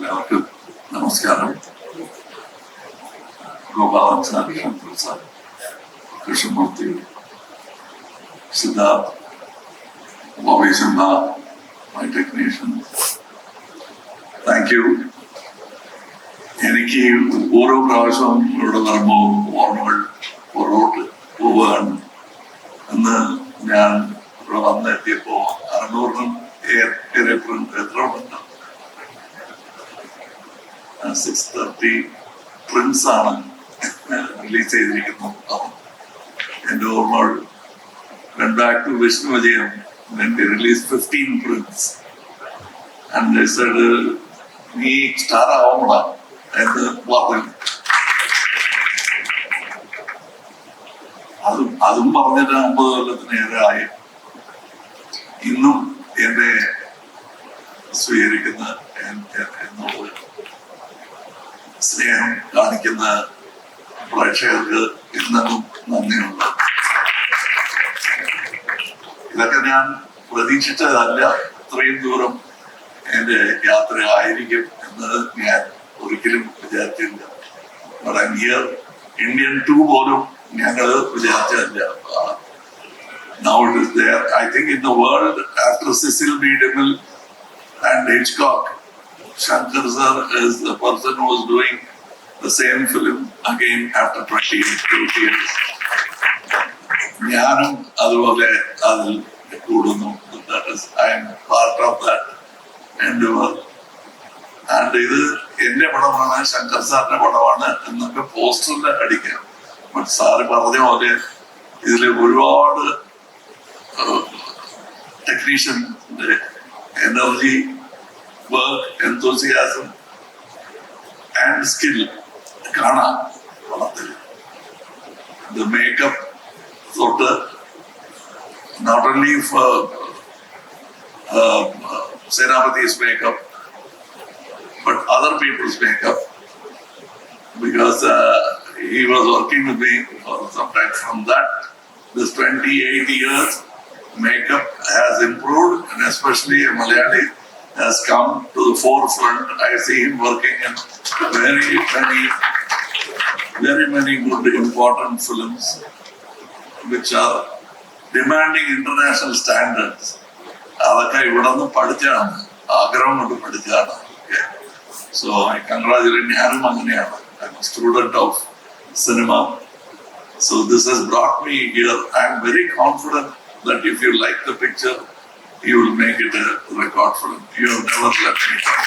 എല്ലാവർക്കും നമസ്കാരം. Gopalan sir, Shankar sir, Krishnamurthy, Siddharth, Bobby Simha, my technician, thank you. എനിക്ക് ഓരോ പ്രാവശ്യവും ഇവിടെ വരുമ്പോൾ ഓർമ്മകൾ പുറകോട്ട് പോവുകയാണ്. അന്ന് ഞാൻ ഇവിടെ വന്നെത്തിയപ്പോ 600 എത്ര ഉണ്ട്? 630 പ്രിന്റ്സ് ആണ് റിലീസ് ചെയ്തിരിക്കുന്നത്. എന്റെ ഓർമ്മകൾ went back to Vishnu Vijayam when we released 15 prints, and they said നീ സ്റ്റാർ ആവണ എന്ന് പറഞ്ഞു. അതും പറഞ്ഞിട്ട് 50 കൊല്ലത്തിനേറെ ആയി. ഇന്നും എന്നെ സ്വീകരിക്കുന്ന എന്നോട് സ്നേഹം കാണിക്കുന്ന പ്രേക്ഷകർക്ക് ഇന്നും നന്ദിയുണ്ട്. ഇതൊക്കെ ഞാൻ പ്രതീക്ഷിച്ചതല്ല. ഇത്രയും ദൂരം എന്റെ യാത്ര ആയിരിക്കും എന്ന് ഞാൻ ഒരിക്കലും വിചാരിച്ചില്ല. ഇന്ത്യൻ 2 പോലും ഞങ്ങള് വിചാരിച്ചതല്ല. Now it is there. I think in the world, after Cecil B. DeMille and Hitchcock, Shankar sir is the person who is doing the same film again after 28 years. ഞാനും അതുപോലെ അതിൽ കൂടുന്നു. I am part of that endeavor. And ഇത് എന്റെ പടമാണ്, ശങ്കർ സാറിന്റെ പടമാണ് എന്നൊക്കെ പോസ്റ്ററിൽ അടിക്കാം. ബട്ട് സാറ് പറഞ്ഞ പോലെ ഇതിൽ ഒരുപാട് ടെക്നീഷ്യന്റെ energy, work, enthusiasm and skill കാണാം പടത്തിൽ. The makeup തൊട്ട് not only for Senapati's makeup but other people's makeup, because he was working with me for some time. From that, this 28 years, makeup has improved, and especially Malayali has come to the forefront. I see him working in very many good important films which are demanding international standards. അതൊക്കെ ഇവിടെ നിന്ന് പഠിച്ചാണ്, ആഗ്രഹം കൊണ്ട് പഠിച്ചാണ്. So I congratulate. ഞാനും അങ്ങനെയാണ്. I'm a student of cinema. So this has brought me here. I am very confident that if you like the picture, you will make it a record film. You have never let me down.